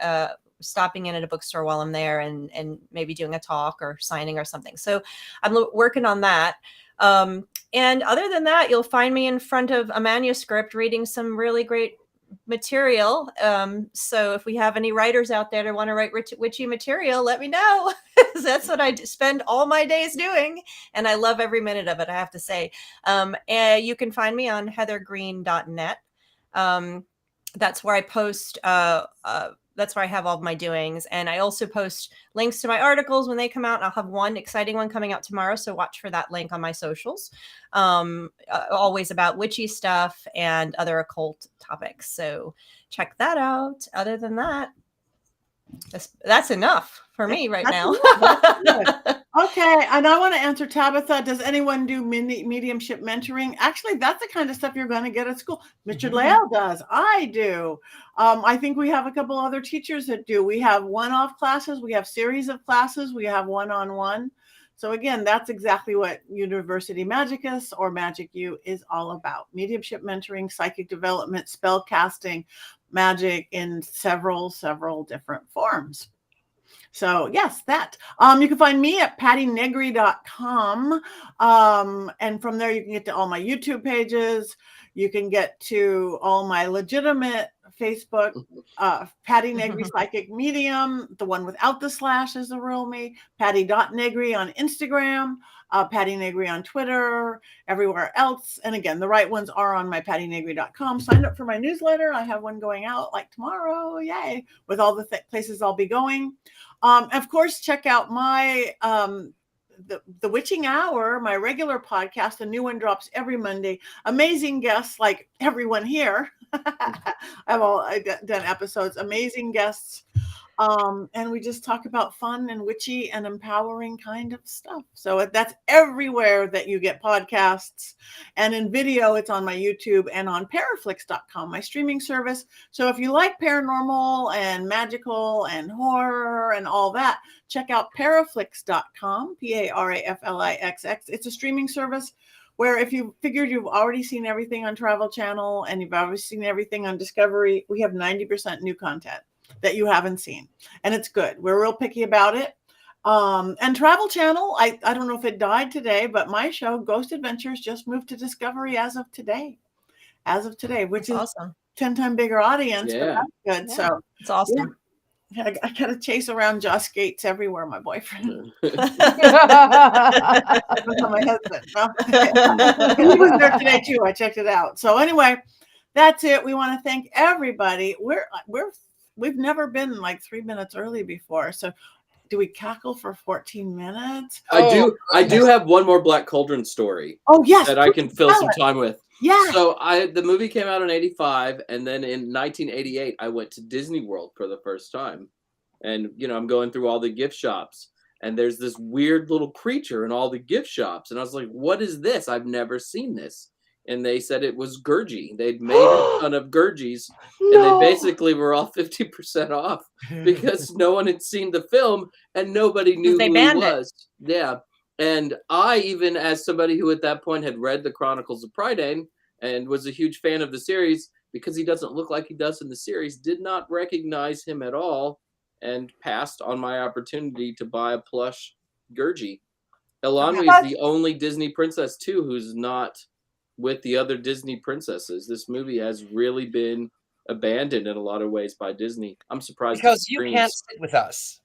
stopping in at a bookstore while I'm there and maybe doing a talk or signing or something. So I'm working on that. And other than that, you'll find me in front of a manuscript reading some really great material. So if we have any writers out there that want to write witchy material, let me know. That's what I spend all my days doing, and I love every minute of it, I have to say. And you can find me on heathergreene.net. That's where I post. That's where I have all of my doings, and I also post links to my articles when they come out. I'll have one exciting one coming out tomorrow, so watch for that link on my socials. Always about witchy stuff and other occult topics, so check that out. Other than that, that's enough for me right now. Okay, and I want to answer Tabitha. Does anyone do mediumship mentoring? Actually, that's the kind of stuff you're going to get at school. Richard-Lael does. I do. I think we have a couple other teachers that do. We have one-off classes. We have series of classes. We have one-on-one. So again, that's exactly what University Magicus or Magic U is all about. Mediumship mentoring, psychic development, spell casting, magic in several different forms. So yes, that. You can find me at pattinegri.com. And from there you can get to all my YouTube pages. You can get to all my legitimate Facebook, Patti Negri Psychic Medium. The one without the slash is the real me. Patti.Negri on Instagram. Patti Negri on Twitter, everywhere else. And again, the right ones are on my pattinegri.com. Sign up for my newsletter. I have one going out like tomorrow. Yay. With all the places I'll be going. Of course, check out my the Witching Hour, my regular podcast. A new one drops every Monday. Amazing guests like everyone here. I've done episodes. Amazing guests. And we just talk about fun and witchy and empowering kind of stuff. So that's everywhere that you get podcasts. And in video, it's on my YouTube and on paraflix.com, my streaming service. So if you like paranormal and magical and horror and all that, check out paraflix.com, Paraflix. It's a streaming service where if you figured you've already seen everything on Travel Channel and you've already seen everything on Discovery, we have 90% new content that you haven't seen, and it's good. We're real picky about it. And Travel Channel, I don't know if it died today, but my show Ghost Adventures just moved to Discovery as of today, which is awesome. 10 times bigger audience. Yeah. But that's good. Yeah, So it's awesome. Yeah. I gotta chase around Josh Gates everywhere, my boyfriend. My husband. He was there today too. I checked it out. So anyway, that's it. We want to thank everybody. We've never been like 3 minutes early before. So do we cackle for 14 minutes? I do have one more Black Cauldron story. Oh yes, that I can fill some time with. Yeah. So the movie came out in 85, and then in 1988 I went to Disney World for the first time. And I'm going through all the gift shops, and there's this weird little creature in all the gift shops, and I was like, what is this? I've never seen this. And they said it was Gurgi. They'd made a ton of Gurgis, and they basically were all 50% off because no one had seen the film and nobody knew who he was. Yeah. And I, even as somebody who at that point had read the Chronicles of Prydain and was a huge fan of the series, because he doesn't look like he does in the series, did not recognize him at all and passed on my opportunity to buy a plush Gurgi. Elanwi is the only Disney princess, too, who's not with the other Disney princesses. This movie has really been abandoned in a lot of ways by Disney. I'm surprised because you can't sit with us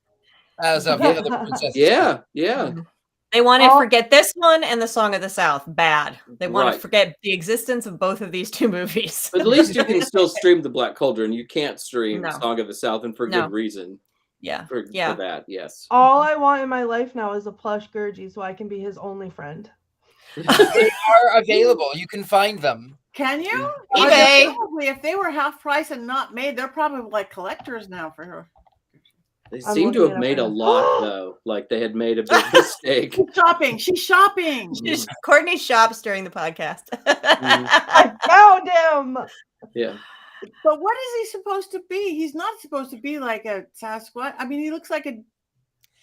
as of the other princesses. Yeah. They want to forget this one and the Song of the South. Bad. They want to forget the existence of both of these two movies. But at least you can still stream the Black Cauldron. You can't stream Song of the South, and for good reason. Yeah. For that, yes. All I want in my life now is a plush Gurgi so I can be his only friend. They are available. You can find them. Can you? eBay. Probably, if they were half price and not made, they're probably like collectors now for her. They seem to have made a lot, though. Like they had made a big mistake. She's shopping. Courtney shops during the podcast. I found him. Yeah. But what is he supposed to be? He's not supposed to be like a Sasquatch. I mean, he looks like a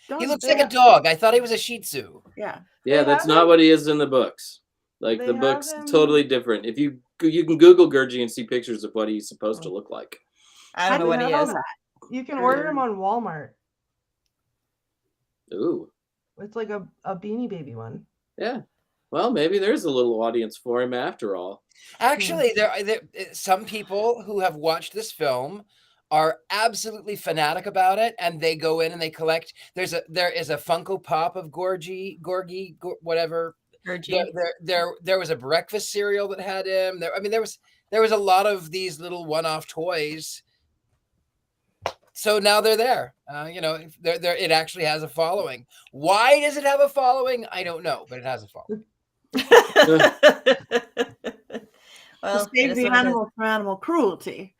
dog. He looks like a dog. I thought he was a Shih Tzu. Yeah. Yeah, that's not what he is in the books. Like the book's totally different. If you can Google Gurgi and see pictures of what he's supposed to look like. I don't know what he is. That? You can order him on Walmart. Ooh. It's like a Beanie Baby one. Yeah. Well, maybe there's a little audience for him after all. Actually, there some people who have watched this film are absolutely fanatic about it, and they go in and they collect. There is a Funko Pop of Gorgie, whatever. There was a breakfast cereal that had him. There was a lot of these little one-off toys. So now they're there. It actually has a following. Why does it have a following? I don't know, but it has a following. Well, to save the animal from animal cruelty.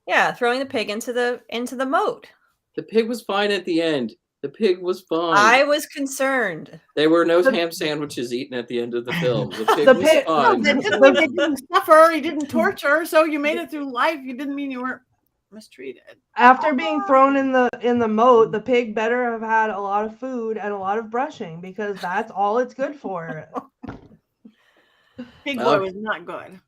Yeah, throwing the pig into the moat. The pig was fine at the end. The pig was fine. I was concerned. There were no ham sandwiches eaten at the end of the film. The pig was fine. No, they didn't suffer. He didn't torture. So you made it through life. You didn't mean you weren't mistreated. After being thrown in the moat, the pig better have had a lot of food and a lot of brushing, because that's all it's good for. Pig boy was not good.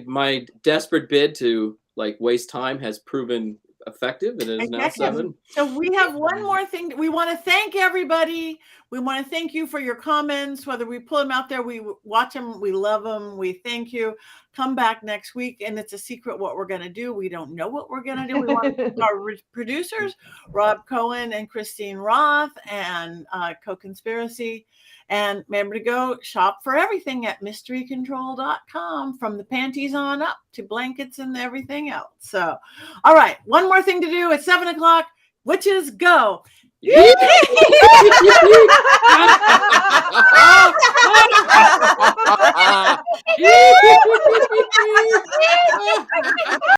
My desperate bid to waste time has proven effective. It is now 7. So we have one more thing. We want to thank everybody. We want to thank you for your comments, whether we pull them out there, we watch them, we love them. We thank you. Come back next week, and it's a secret what we're going to do. We don't know what we're going to do. We want to thank our producers, Rob Cohen and Christine Roth, and Co-Conspiracy. And remember to go shop for everything at mysterycontrol.com, from the panties on up to blankets and everything else. So, all right, one more thing to do. It's 7:00. Witches go.